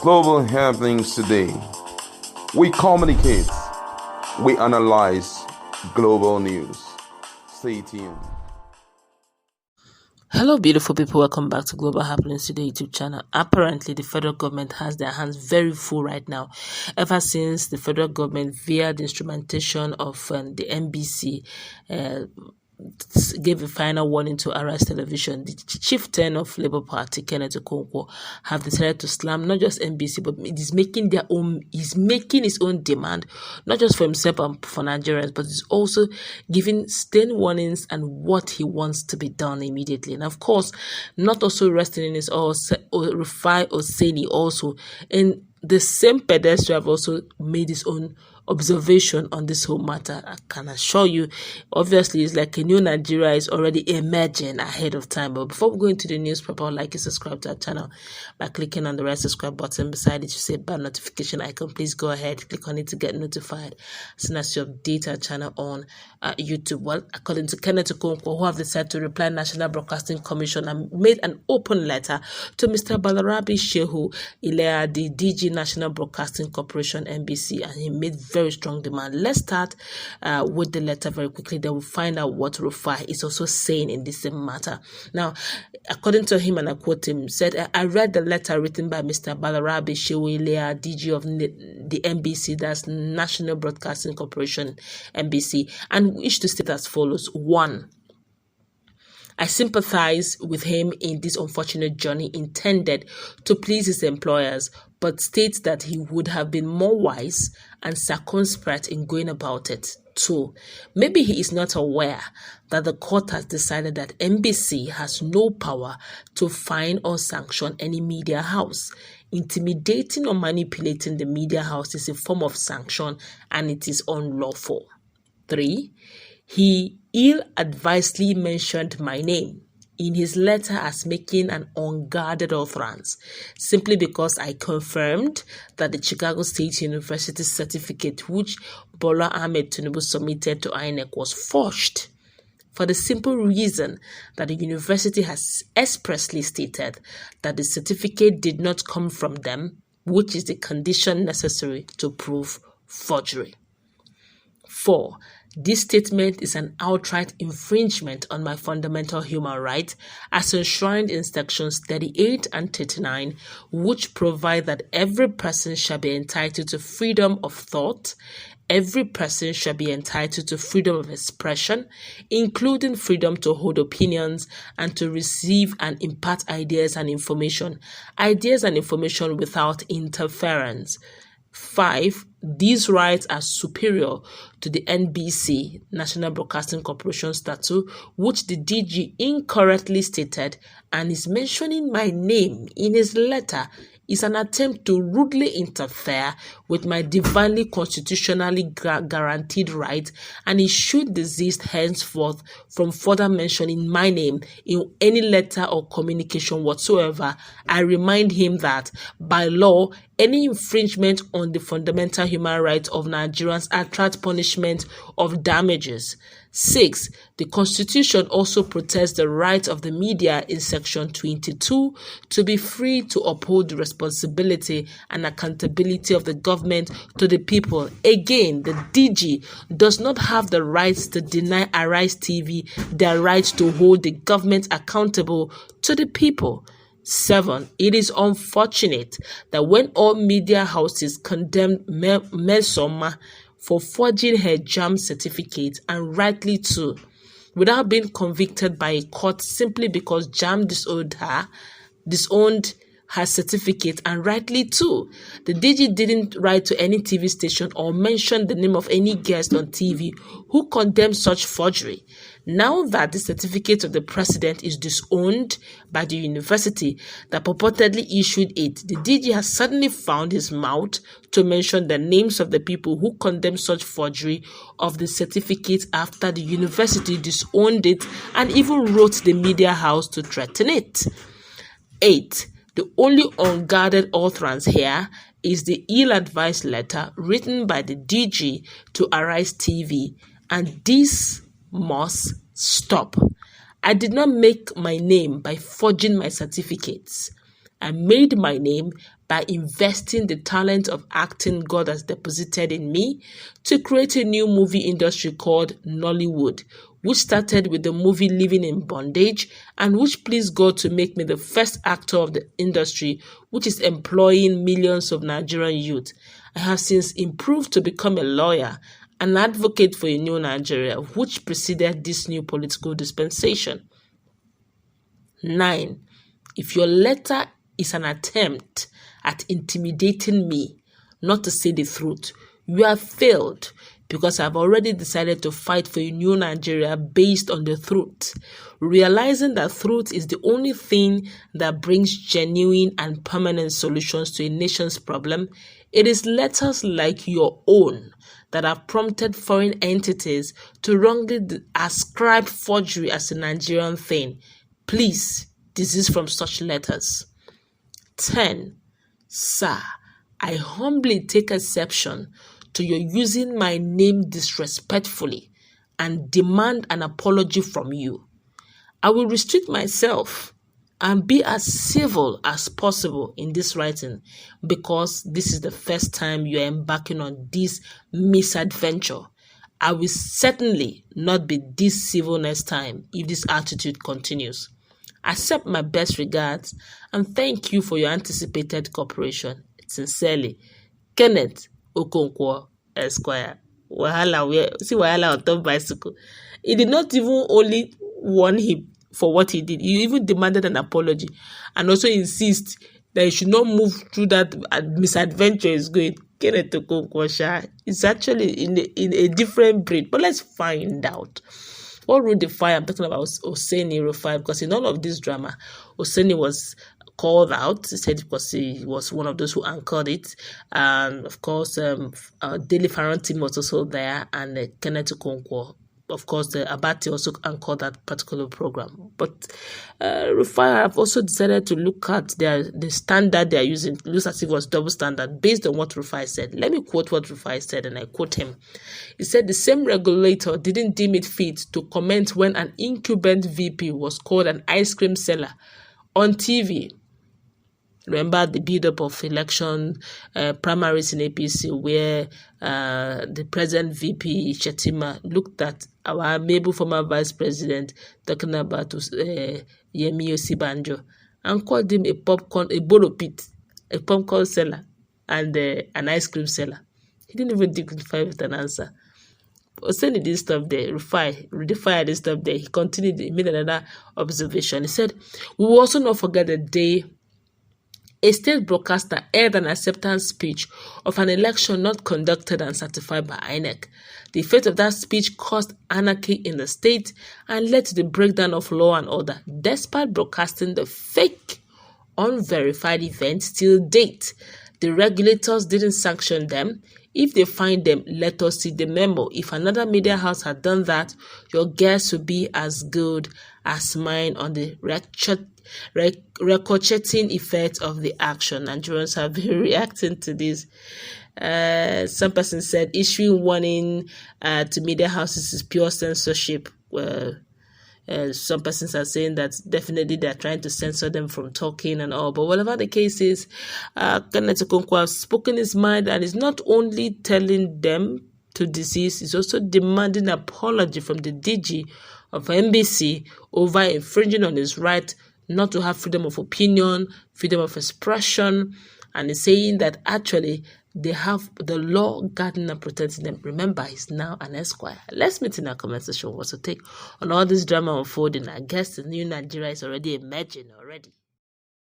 Global happenings today. We communicate, we analyze global news. Stay tuned. Hello, beautiful people. Welcome back to Global Happenings Today YouTube channel. Apparently, the federal government has their hands very full right now. Ever since the federal government, via the instrumentation of the NBC, gave a final warning to Arise Television, the Chieftain of Labour Party, Kenneth Okonkwo, have decided to slam not just NBC, but it is making their own. He's making his own demand, not just for himself and for Nigerians, but he's also giving stern warnings and what he wants to be done immediately. And of course, not also resting in his Rufai Oseni also in the same pedestrian have also made his own observation on this whole matter. I can assure you, obviously, it's like a new Nigeria is already emerging ahead of time. But before we go into the news proper, like and subscribe to our channel by clicking on the red subscribe button beside it. You see a bell notification icon. Please go ahead, click on it to get notified as soon as you update our channel on YouTube. Well, according to Kenneth Okonkwo, who have decided to reply National Broadcasting Commission and made an open letter to Mr. Balarabe Shehu Ilea, the DG National Broadcasting Corporation (NBC), and he made very strong demand. Let's start with the letter very quickly. Then we'll find out what Rufai is also saying in this same matter. Now, according to him, and I quote him, said, "I read the letter written by Mr. Balarabe Shehu Ilea, DG of the NBC, that's National Broadcasting Corporation (NBC), and wish to state as follows: 1. I sympathize with him in this unfortunate journey intended to please his employers, but states that he would have been more wise and circumspect in going about it. 2. Maybe he is not aware that the court has decided that NBC has no power to fine or sanction any media house. Intimidating or manipulating the media house is a form of sanction and it is unlawful. 3. He ill-advisedly mentioned my name in his letter as making an unguarded utterance, simply because I confirmed that the Chicago State University certificate which Bola Ahmed Tinubu submitted to INEC was forged, for the simple reason that the university has expressly stated that the certificate did not come from them, which is the condition necessary to prove forgery. 4. This statement is an outright infringement on my fundamental human right as enshrined in sections 38 and 39, which provide that every person shall be entitled to freedom of thought, every person shall be entitled to freedom of expression, including freedom to hold opinions and to receive and impart ideas and information without interference. 5. These rights are superior to the NBC, National Broadcasting Corporation statute, which the DG incorrectly stated and is mentioning my name in his letter is an attempt to rudely interfere with my divinely constitutionally guaranteed right, and he should desist henceforth from further mentioning my name in any letter or communication whatsoever. I remind him that, by law, any infringement on the fundamental human rights of Nigerians attracts punishment of damages. 6. The Constitution also protects the right of the media in Section 22 to be free to uphold the responsibility and accountability of the government to the people. Again, the DG does not have the rights to deny Arise TV their right to hold the government accountable to the people. 7. It is unfortunate that when all media houses condemned Mesoma for forging her JAM certificate, and rightly too, without being convicted by a court simply because JAM disowned her certificate, and rightly too, the DG didn't write to any TV station or mention the name of any guest on TV who condemned such forgery. Now that the certificate of the president is disowned by the university that purportedly issued it, the DG has suddenly found his mouth to mention the names of the people who condemned such forgery of the certificate after the university disowned it and even wrote the media house to threaten it. 8. The only unguarded utterance here is the ill-advised letter written by the DG to Arise TV, and this must stop. I did not make my name by forging my certificates. I made my name by investing the talent of acting God has deposited in me to create a new movie industry called Nollywood, which started with the movie Living in Bondage and which pleased God to make me the first actor of the industry, which is employing millions of Nigerian youth. I have since improved to become a lawyer, an advocate for a new Nigeria, which preceded this new political dispensation. 9. If your letter is an attempt at intimidating me, not to say the truth, you have failed, because I've already decided to fight for a new Nigeria based on the truth. Realizing that truth is the only thing that brings genuine and permanent solutions to a nation's problem, it is letters like your own that have prompted foreign entities to wrongly ascribe forgery as a Nigerian thing. Please desist from such letters. 10. Sir, I humbly take exception to your using my name disrespectfully and demand an apology from you. I will restrict myself and be as civil as possible in this writing, because this is the first time you are embarking on this misadventure. I will certainly not be this civil next time if this attitude continues. Accept my best regards and thank you for your anticipated cooperation. Sincerely, Kenneth Okonkwo, Esquire. Wahala on top bicycle. He did not even only warn him for what he did. He even demanded an apology and also insist that he should not move through that misadventure is going. Kenneth Okonkwo is actually in a different breed. But let's find out. What ruled the fire? I'm talking about Oseni Rufai, because in all of this drama, Oseni was called out. He said because he was one of those who anchored it. And of course, Daily Farron team was also there, and Kenneth Okonkwo. Of course, the Abati also anchored that particular program. But Rufai have also decided to look at the standard they are using. It looks as if it was double standard based on what Rufai said. Let me quote what Rufai said, and I quote him. He said the same regulator didn't deem it fit to comment when an incumbent VP was called an ice cream seller on TV. Remember the build-up of election primaries in APC, where the present VP, Shetima, looked at our maybe former vice president, talking about Yemi Osibanjo, and called him a bolo pit, a popcorn seller, and an ice cream seller. He didn't even dignify with an answer. Oseni didn't stop there. Rufai didn't stop there. He continued, he made another observation. He said, we will also not forget the day a state broadcaster aired an acceptance speech of an election not conducted and certified by INEC. The effect of that speech caused anarchy in the state and led to the breakdown of law and order, despite broadcasting the fake, unverified events till date. The regulators didn't sanction them. If they find them, let us see the memo. If another media house had done that, your guess would be as good as mine on the ricocheting effect of the action. Nigerians have been reacting to this. Some person said issuing warning to media houses is pure censorship. Some persons are saying that definitely they are trying to censor them from talking and all. But whatever the case is, Kenneth Okonkwo has spoken his mind and is not only telling them to desist, he's also demanding an apology from the DG of NBC over infringing on his right not to have freedom of opinion, freedom of expression, and is saying that actually they have the law guarding and protecting them. Remember, he's now an Esquire. Let's meet in our comment section. What's your take on all this drama unfolding? I guess the new Nigeria is already emerging already.